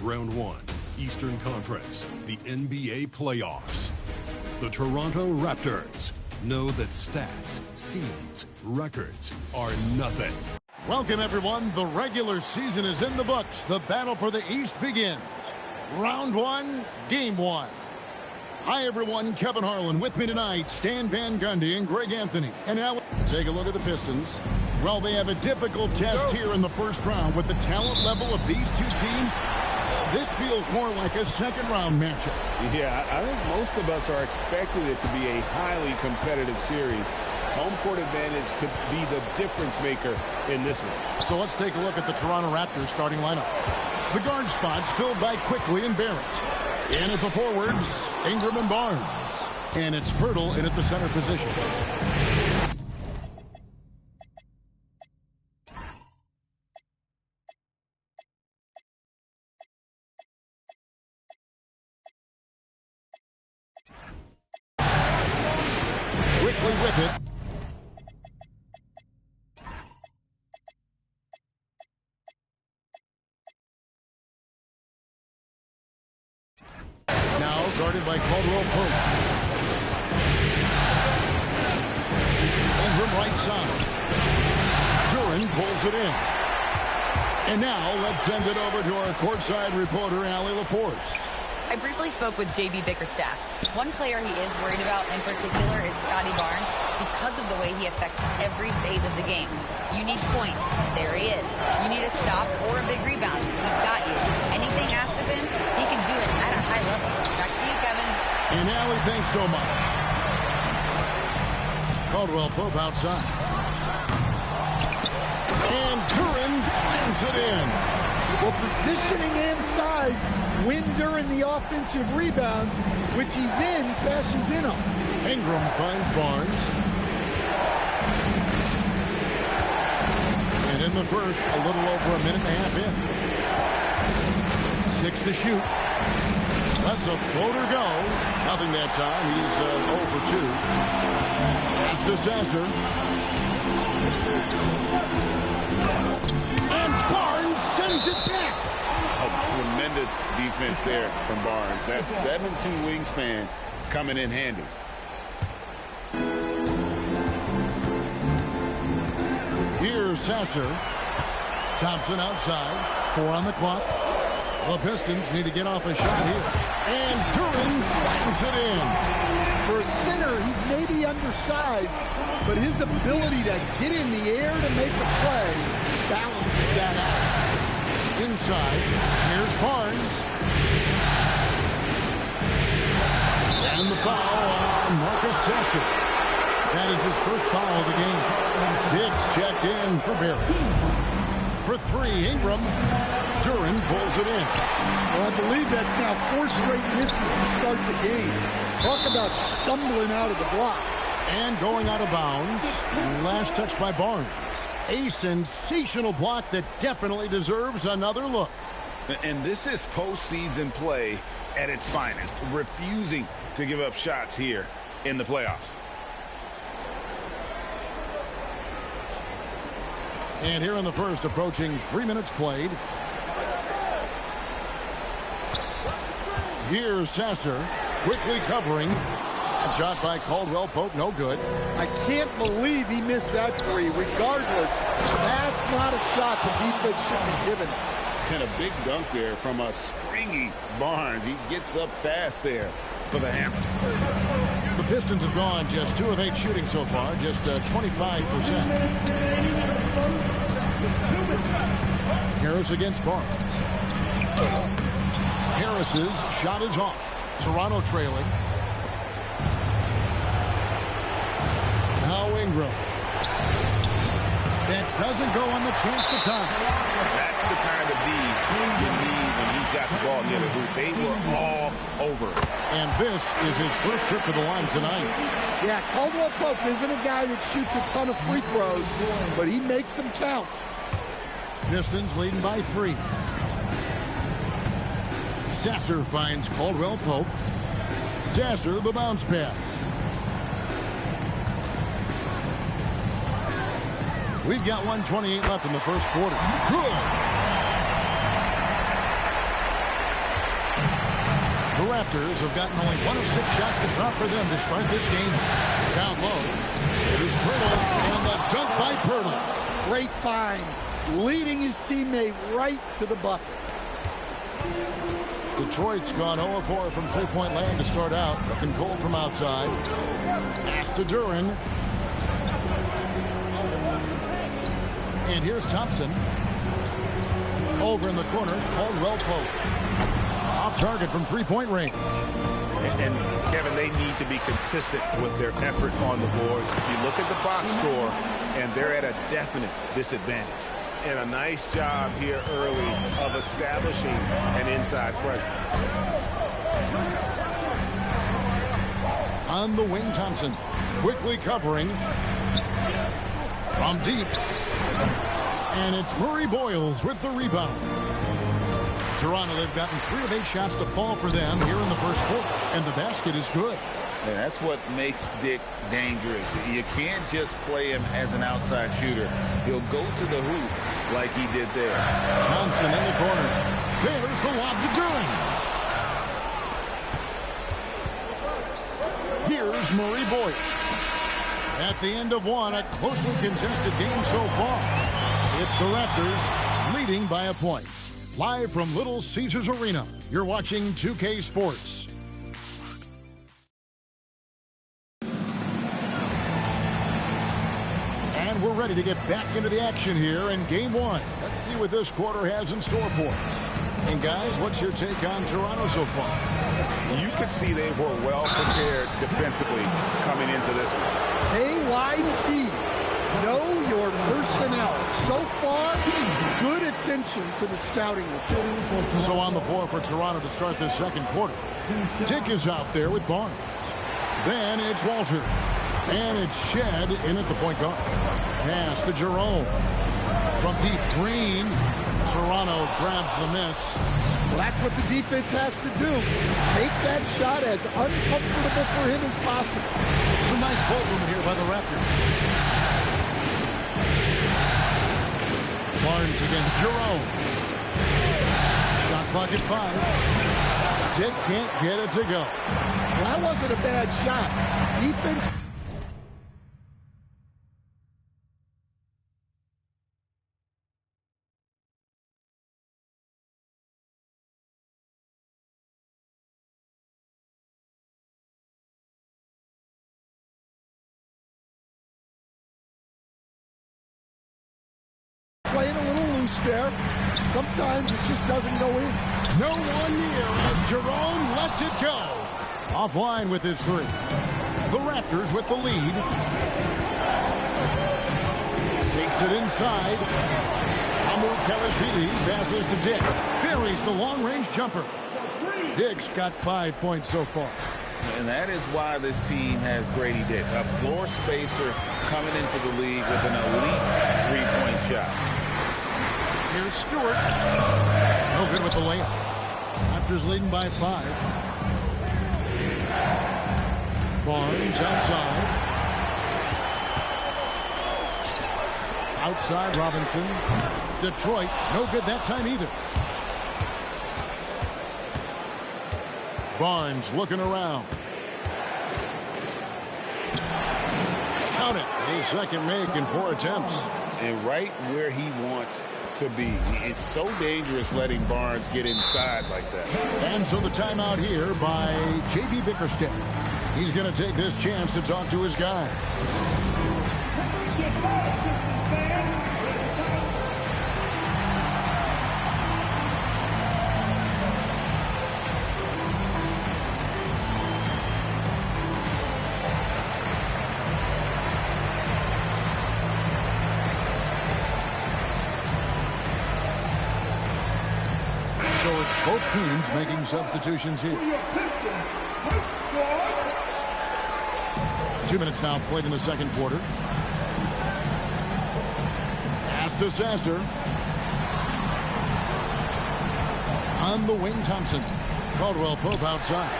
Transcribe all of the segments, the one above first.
Round 1, Eastern Conference, the NBA playoffs. The Toronto Raptors know that stats, seeds, records are nothing. Welcome, everyone. The regular season is in the books. The battle for the East begins. Round 1, Game 1. Hi, everyone. Kevin Harlan with me tonight. Stan Van Gundy and Greg Anthony. And now take a look at the Pistons. Well, they have a difficult test here in the first round. With the talent level of these two teams, this feels more like a second-round matchup. Yeah, I think most of us are expecting it to be a highly competitive series. Home court advantage could be the difference maker in this one. So let's take a look at the Toronto Raptors starting lineup. The guard spots filled by Quickly and Barrett. And at the forwards, Ingram and Barnes. And it's Pirtle in at the center position. Quickly with it. Now guarded by Caldwell Pope. Ingram right side. Duran pulls it in. And now let's send it over to our courtside reporter, Allie LaForce. I briefly spoke with J.B. Bickerstaff. One player he is worried about in particular is Scotty Barnes because of the way he affects every phase of the game. You need points. There he is. You need a stop or a big rebound. He's got you. Anything asked of him, he can do it at a high level. Back to you, Kevin. And Allie, thanks so much. Caldwell Pope outside. And Duran slams it in. Well, positioning and size win during the offensive rebound, which he then passes in on. Ingram finds Barnes. And in the first, a little over a minute and a half in. 6 to shoot. That's a floater go. Nothing that time. He's 0 for 2. Pass to Sasser. And Barnes sends it back. A tremendous defense there from Barnes. That 7'2" wingspan coming in handy. Here's Sasser. Thompson outside. 4 on the clock. The Pistons need to get off a shot here. And Duran slams it in. For a center, he's maybe undersized, but his ability to get in the air to make a play balances that out. Inside, here's Barnes. And the foul on Marcus Sasser. That is his first foul of the game. Diggs checked in for Barrett. For 3, Ingram. Duran pulls it in. Well, I believe that's now 4 straight misses to start the game. Talk about stumbling out of the block. And going out of bounds. Last touch by Barnes. A sensational block that definitely deserves another look. And this is postseason play at its finest, refusing to give up shots here in the playoffs. And here in the first, approaching 3 minutes played. Here's Sasser, quickly covering. Shot by Caldwell Pope, no good. I can't believe he missed that 3. Regardless, that's not a shot the defense should be given. And a big dunk there from a springy Barnes. He gets up fast there for the hammer. The Pistons have gone just 2 of 8 shooting so far, just 25%. Harris against Barnes. Harris's shot is off. Toronto trailing. Now Ingram. That doesn't go on the chance to tie. That's the kind of D you need when he's got the ball near the hoop. They were all over it. And this is his first trip to the line tonight. Yeah, Caldwell Pope isn't a guy that shoots a ton of free throws, but he makes them count. Pistons leading by 3. Sasser finds Caldwell Pope. Sasser, the bounce pass. We've got 1:28 left in the first quarter. Good. The Raptors have gotten only 1 of 6 shots to drop for them to start this game. Down low, it is Pirtle, and the dunk by Pirtle. Great find, leading his teammate right to the bucket. Detroit's gone 0-4 from three-point land to start out. Looking cold from outside. Pass to Duran. And here's Thompson. Over in the corner, Caldwell Pope. Off target from three-point range. And Kevin, they need to be consistent with their effort on the boards. If you look at the box score, and they're at a definite disadvantage. And a nice job here early of establishing an inside presence. On the wing, Thompson. Quickly covering. From deep. And it's Murray Boyles with the rebound. Toronto, they've gotten 3 of 8 shots to fall for them here in the first quarter. And the basket is good. And that's what makes Dick dangerous. You can't just play him as an outside shooter. He'll go to the hoop like he did there. Thompson in the corner. There's the lob to Duran. Here's Murray Boyles. At the end of one, a closely contested game so far. It's the Raptors leading by a point. Live from Little Caesars Arena, you're watching 2K Sports. And we're ready to get back into the action here in Game 1. Let's see what this quarter has in store for us. And guys, what's your take on Toronto so far? You could see they were well prepared defensively coming into this one. KYT, know your personnel. So far, good attention to the scouting report. So on the floor for Toronto to start this second quarter. Dick is out there with Barnes. Then it's Walter. And it's Shed in at the point guard. Pass to Jerome. From deep, Green. Toronto grabs the miss. Well, that's what the defense has to do. Make that shot as uncomfortable for him as possible. Some nice ball movement here by the Raptors. Barnes against Jerome. Shot clock at 5. Dick can't get it to go. Well, that wasn't a bad shot. Defense. Playing a little loose there. Sometimes it just doesn't go in. No one near as Jerome lets it go. Offline with his 3. The Raptors with the lead. Takes it inside. Hamu Kalashvili passes to Dick. Buries the long-range jumper. Dick's got 5 points so far. And that is why this team has Grady Dick, a floor spacer coming into the league with an elite three-point shot. Here's Stewart. No good with the layup. Raptors leading by 5. Barnes outside. Outside Robinson. Detroit, no good that time either. Barnes looking around. Count it. His second make in 4 attempts. And right where he wants to be. It's so dangerous letting Barnes get inside like that. And so the timeout here by J.B. Bickerstaff. He's going to take this chance to talk to his guy. So it's both teams making substitutions here. 2 minutes now played in the second quarter. Pass to Sasser. On the wing, Thompson. Caldwell Pope outside.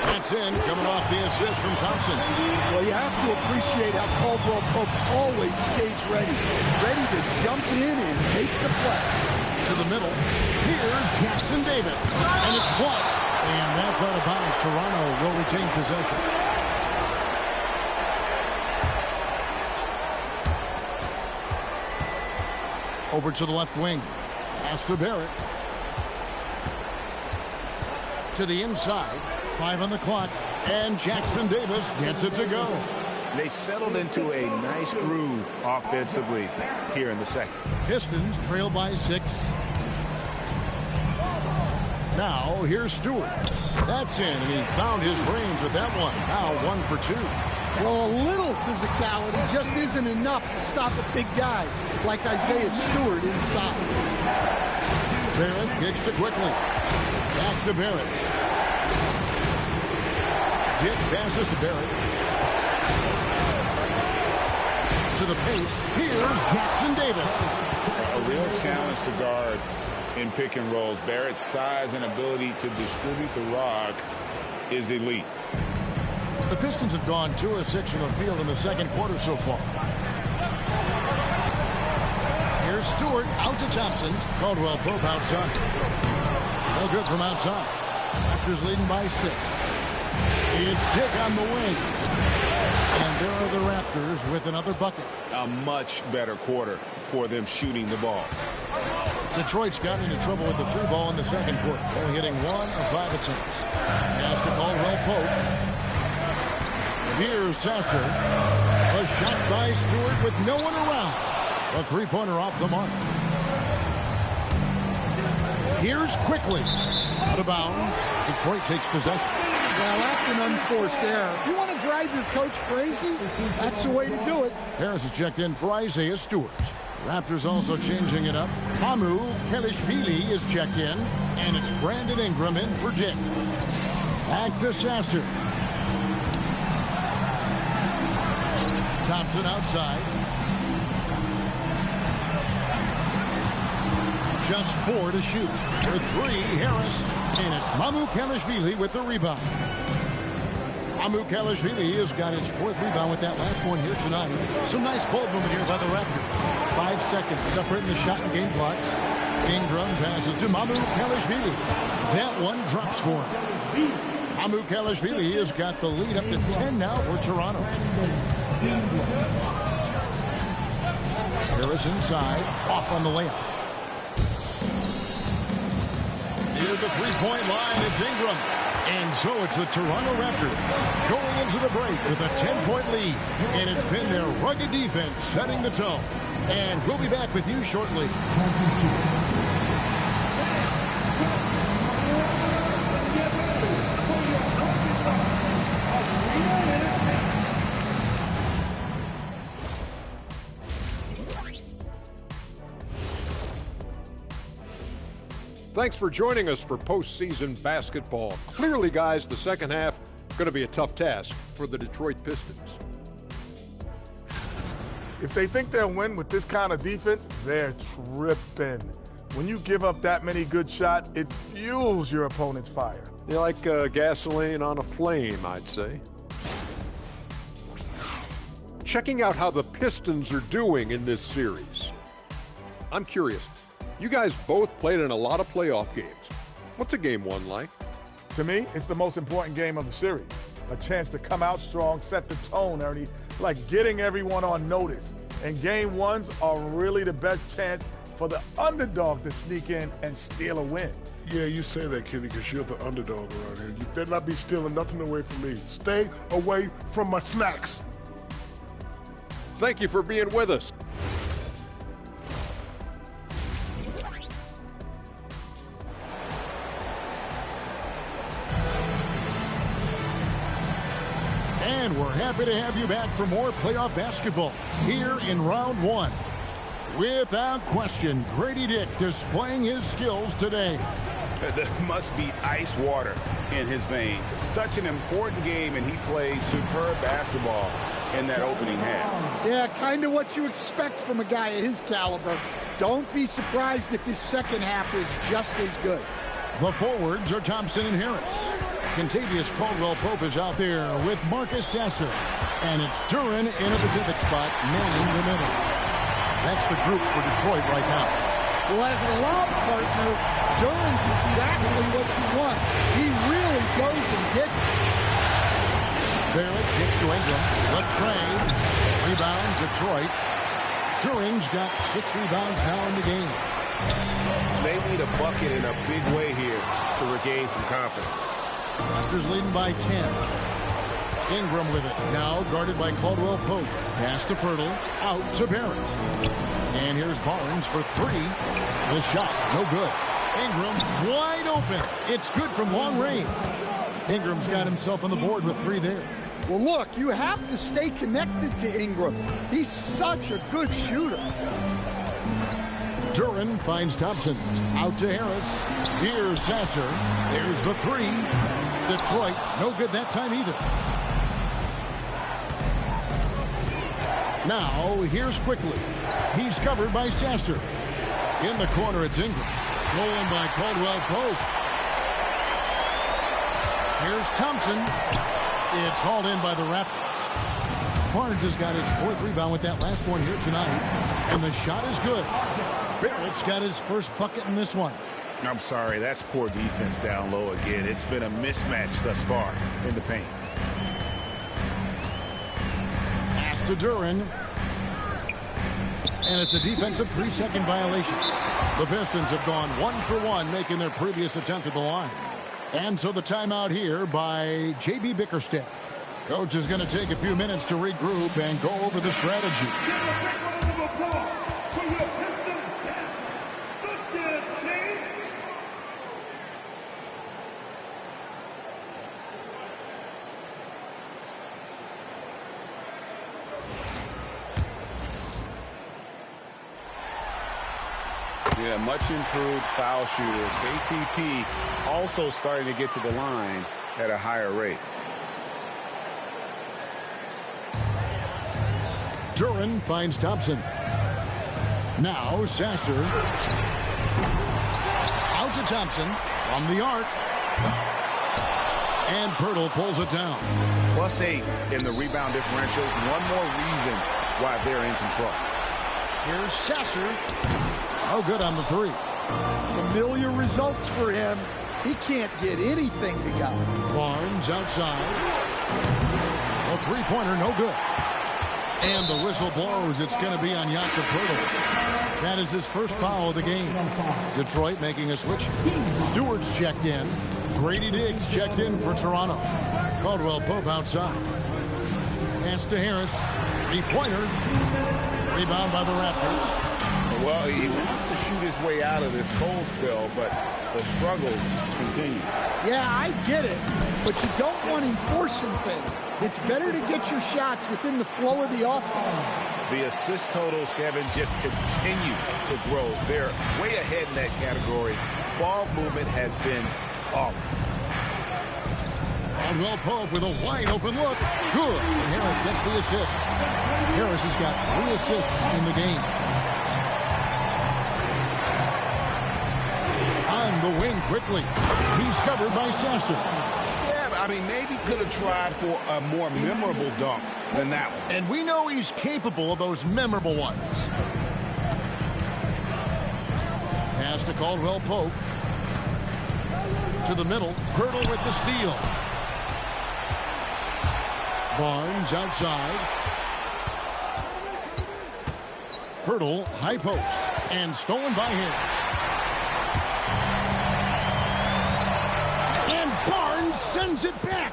That's in, coming off the assist from Thompson. Well, you have to appreciate how Caldwell Pope always stays ready. Ready to jump in and make the play. To the middle. Here's Jackson Davis. And it's blocked. And That's out of bounds. Toronto will retain possession. Over to the left wing. Pass to Barrett. To the inside. 5 on the clock. And Jackson Davis gets it to go. They've settled into a nice groove offensively here in the second. Pistons trail by 6. Now here's Stewart. That's in, and he found his range with that one. Now 1 for 2. Well, a little physicality just isn't enough to stop a big guy like Isaiah Stewart inside. Barrett kicks it quickly. Back to Barrett. Dick passes to Barrett. To the paint. Here's Jackson Davis. A real challenge to guard in pick and rolls. Barrett's size and ability to distribute the rock is elite. The Pistons have gone 2 of 6 from the field in the second quarter so far. Here's Stewart out to Thompson. Caldwell Pope outside. No good from outside. Raptors leading by 6. It's Dick on the wing. And there are the Raptors with another bucket. A much better quarter for them shooting the ball. Detroit's gotten into trouble with the 3 ball in the second quarter. Only hitting 1 of 5 attempts. Pass to Caldwell Pope. Here's Sasser. A shot by Stewart with no one around. A 3-pointer off the mark. Here's Quickly. Out of bounds. Detroit takes possession. Well, that's an unforced error. If you want to drive your coach crazy, that's the way to do it. Harris is checked in for Isaiah Stewart. Raptors also changing it up. Hamu Kelishvili is checked in. And it's Brandon Ingram in for Dick. Back to Sasser. Thompson outside. Just 4 to shoot. For 3, Harris. And it's Mamu Kelishvili with the rebound. Mamu Kelishvili has got his 4th rebound with that last one here tonight. Some nice ball movement here by the Raptors. 5 seconds separating the shot and game clocks. Ingram passes to Mamu Kelishvili. That one drops for him. Mamu Kelishvili has got the lead up to 10 now for Toronto. Harris inside, off on the layup. Near the 3-point line, it's Ingram. And so it's the Toronto Raptors going into the break with a 10-point lead. And it's been their rugged defense setting the tone. And we'll be back with you shortly. Thanks for joining us for postseason basketball. Clearly, guys, the second half going to be a tough task for the Detroit Pistons. If they think they'll win with this kind of defense, they're tripping. When you give up that many good shots, it fuels your opponent's fire. You're like gasoline on a flame, I'd say. Checking out how the Pistons are doing in this series. I'm curious. You guys both played in a lot of playoff games. What's a game 1 like? To me, it's the most important game of the series. A chance to come out strong, set the tone, Ernie, like getting everyone on notice. And game 1s are really the best chance for the underdog to sneak in and steal a win. Yeah, you say that, Kenny, because you're the underdog around here. You better not be stealing nothing away from me. Stay away from my snacks. Thank you for being with us. And we're happy to have you back for more playoff basketball here in round 1. Without question, Grady Dick displaying his skills today. There must be ice water in his veins. Such an important game, and he plays superb basketball in that opening half. Yeah, kind of what you expect from a guy of his caliber. Don't be surprised if his second half is just as good. The forwards are Thompson and Harris. Contavious Caldwell-Pope is out there with Marcus Sasser. And it's Duren in at the pivot spot, manning the middle. That's the group for Detroit right now. Well, as a lob partner, Duren's exactly what you want. He really goes Barrett gets to Ingram. The trade. Rebound, Detroit. Duran's got 6 rebounds now in the game. They need a bucket in a big way here to regain some confidence. Raptors leading by 10. Ingram with it. Now guarded by Caldwell Pope. Pass to Pirtle. Out to Barrett. And here's Barnes for 3. The shot. No good. Ingram wide open. It's good from long range. Ingram's got himself on the board with 3 there. Well, look, you have to stay connected to Ingram. He's such a good shooter. Duran finds Thompson. Out to Harris. Here's Sasser. There's the 3. Detroit, no good that time either. Now, here's Quickly. He's covered by Sasser. In the corner, it's Ingram. Stolen by Caldwell Pope. Here's Thompson. It's hauled in by the Raptors. Barnes has got his 4th rebound with that last one here tonight. And the shot is good. Barrett's got his first bucket in this one. I'm sorry, that's poor defense down low again. It's been a mismatch thus far in the paint. Pass to Duran. And it's a defensive 3-second violation. The Pistons have gone 1 for 1, making their previous attempt at the line. And so the timeout here by J.B. Bickerstaff. Coach is going to take a few minutes to regroup and go over the strategy. Yeah, much improved foul shooter. KCP also starting to get to the line at a higher rate. Duran finds Thompson. Now Sasser. Out to Thompson from the arc. And Pirtle pulls it down. +8 in the rebound differential. One more reason why they're in control. Here's Sasser. Oh, good on the 3. Familiar results for him. He can't get anything to go. Barnes outside. A 3-pointer, no good. And the whistle blows. It's going to be on Jakob Pirtle. That is his first foul of the game. Detroit making a switch. Stewart's checked in. Grady Diggs checked in for Toronto. Caldwell Pope outside. Pass to Harris. 3-pointer. Rebound by the Raptors. Well, he wants to shoot his way out of this cold spell, but the struggles continue. Yeah, I get it, but you don't want him forcing things. It's better to get your shots within the flow of the offense. The assist totals, Kevin, just continue to grow. They're way ahead in that category. Ball movement has been flawless. Caldwell Pope with a wide open look. Good. And Harris gets the assist. Harris has got 3 assists in the game. On the wing quickly. He's covered by Sasser. Yeah, I mean, maybe could have tried for a more memorable dunk than that one. And we know he's capable of those memorable ones. Pass to Caldwell Pope. To the middle. Pirtle with the steal. Barnes outside. Pirtle, high post. And stolen by Harris. And Barnes sends it back.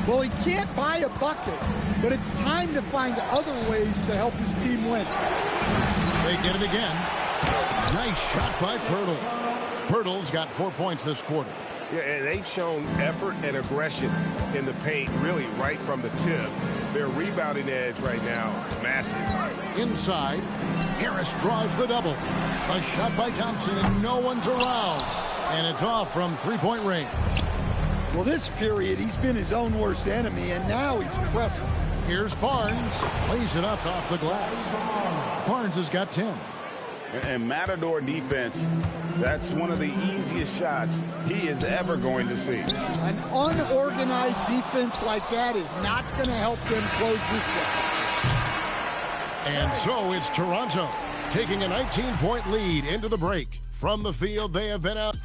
Well, he can't buy a bucket, but it's time to find other ways to help his team win. They get it again. Nice shot by Pirtle. Pirtle's got 4 points this quarter. Yeah, and they've shown effort and aggression in the paint, really right from the tip. Their rebounding edge right now, massive. Inside, Harris draws the double. A shot by Thompson, and no one's around. And it's off from 3-point range. Well, this period, he's been his own worst enemy, and now he's pressing. Here's Barnes. Lays it up off the glass. Barnes has got 10. And Matador defense, that's one of the easiest shots he is ever going to see. An unorganized defense like that is not going to help them close this one. And so it's Toronto taking a 19-point lead into the break. From the field, they have been out.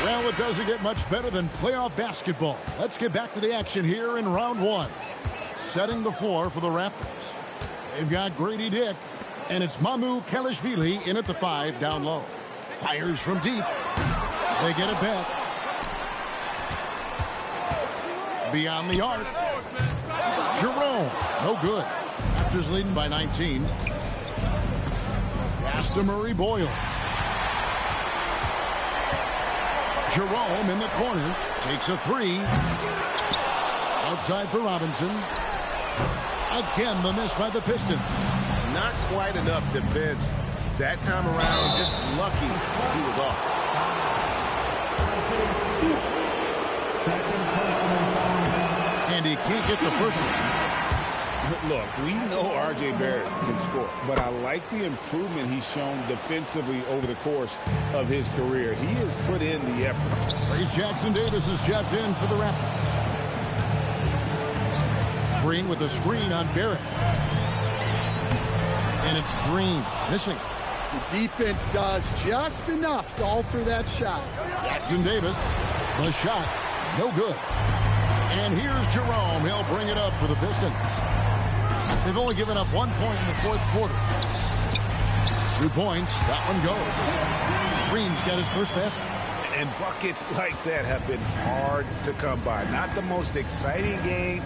Well, it doesn't get much better than playoff basketball. Let's get back to the action here in round one. Setting the floor for the Raptors. They've got Grady Dick, and it's Mamu Kelishvili in at the 5 down low. Fires from deep. They get it back. Beyond the arc. Jerome, no good. Raptors leading by 19. Pass to Murray Boyle. Jerome in the corner. Takes a 3. Outside for Robinson. Again, the miss by the Pistons. Not quite enough defense that time around. Just lucky he was off. And he can't get the first one. Look, we know R.J. Barrett can score, but I like the improvement he's shown defensively over the course of his career. He has put in the effort. Trace Jackson-Davis is checked in for the Raptors. Green with a screen on Barrett. And it's Green missing. The defense does just enough to alter that shot. Jackson-Davis, the shot, no good. And here's Jerome. He'll bring it up for the Pistons. They've only given up 1 point in the fourth quarter. 2 points. That one goes. Green's got his first basket. And buckets like that have been hard to come by. Not the most exciting game.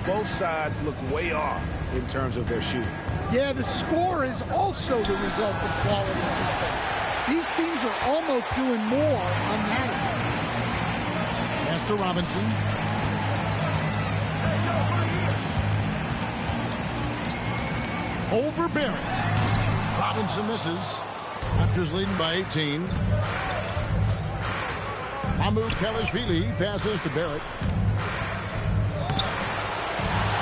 Both sides look way off in terms of their shooting. Yeah, the score is also the result of quality defense. These teams are almost doing more on that end. Pass to Robinson. Over Barrett. Robinson misses. Raptors leading by 18. Mamu Kelishvili passes to Barrett.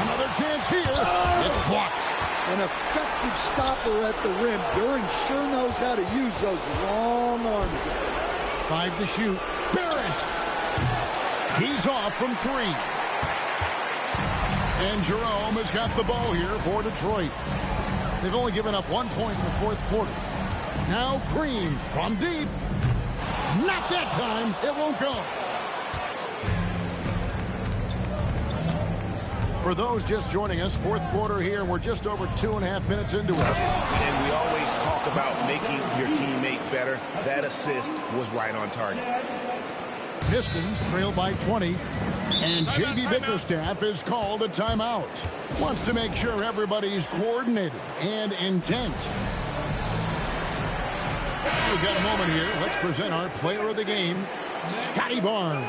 Another chance here. It's blocked. An effective stopper at the rim. Duran sure knows how to use those long arms. 5 to shoot. Barrett. He's off from 3. And Jerome has got the ball here for Detroit. They've only given up 1 point in the fourth quarter. Now Cream from deep. Not that time. It won't go. For those just joining us, fourth quarter here. We're just over 2.5 minutes into it. And we always talk about making your teammate better. That assist was right on target. Pistons trail by 20. And J.B. Bickerstaff is called a timeout. Wants to make sure everybody's coordinated and intent. We've got a moment here. Let's present our player of the game, Scotty Barnes.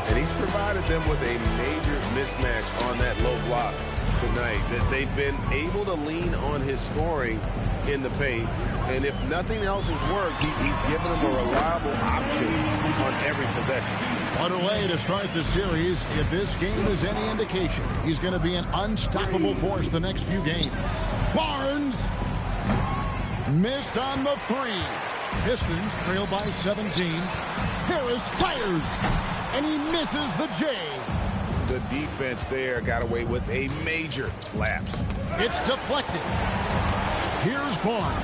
And he's provided them with a major mismatch on that low block tonight. That they've been able to lean on his scoring in the paint. And if nothing else has worked, he's given them a reliable option on every possession. What a way to start the series. If this game is any indication, he's going to be an unstoppable force the next few games. Barnes missed on the 3. Pistons trail by 17. Harris fires, and he misses the J. The defense there got away with a major lapse. It's deflected. Here's Barnes.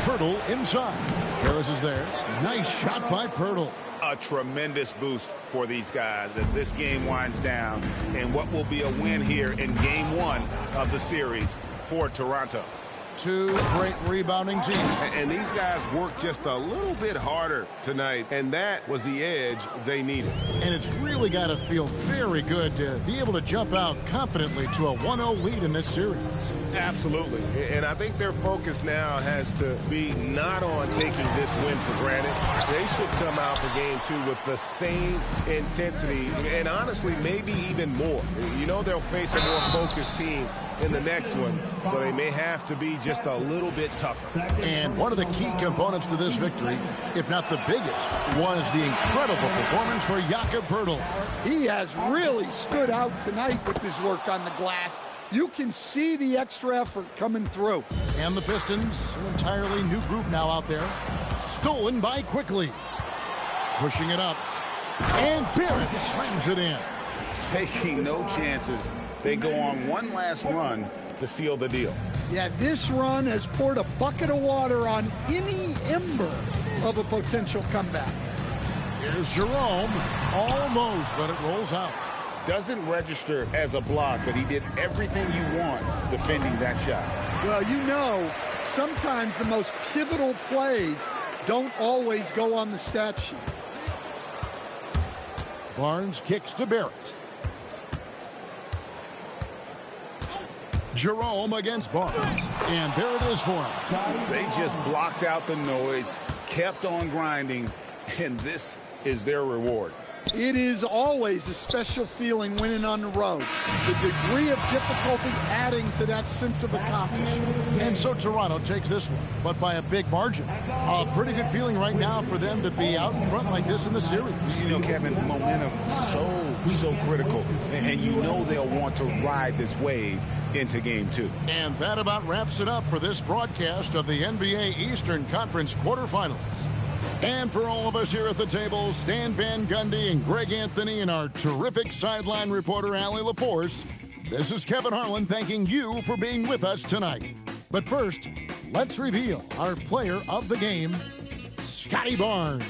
Pirtle inside. Harris is there. Nice shot by Pirtle. A tremendous boost for these guys as this game winds down and what will be a win here in game 1 of the series for Toronto. 2 great rebounding teams. And these guys worked just a little bit harder tonight, and that was the edge they needed. And it's really got to feel very good to be able to jump out confidently to a 1-0 lead in this series. Absolutely. And I think their focus now has to be not on taking this win for granted. They should come out for game 2 with the same intensity and honestly maybe even more. You know they'll face a more focused team in the next one, so they may have to be just a little bit tougher. And one of the key components to this victory, if not the biggest, was the incredible performance for Jakob Poeltl. He has really stood out tonight with his work on the glass. You can see the extra effort coming through. And the Pistons, an entirely new group now out there. Stolen by Quickly. Pushing it up. And Barrett slams it in. Taking no chances. They go on one last run to seal the deal. Yeah, this run has poured a bucket of water on any ember of a potential comeback. Here's Jerome. Almost, but it rolls out. Doesn't register as a block, but he did everything you want defending that shot. Well, you know, sometimes the most pivotal plays don't always go on the stat sheet. Barnes kicks to Barrett. Jerome against Barnes. And there it is for him. They just blocked out the noise, kept on grinding, and this is their reward. It is always a special feeling winning on the road. The degree of difficulty adding to that sense of accomplishment. And so Toronto takes this one, but by a big margin. A pretty good feeling right now for them to be out in front like this in the series. You know, Kevin, momentum so critical, and you know they'll want to ride this wave into game 2. And that about wraps it up for this broadcast of the NBA Eastern Conference quarterfinals. And for all of us here at the table, Stan Van Gundy and Greg Anthony and our terrific sideline reporter, Allie LaForce, this is Kevin Harlan thanking you for being with us tonight. But first, let's reveal our player of the game, Scotty Barnes.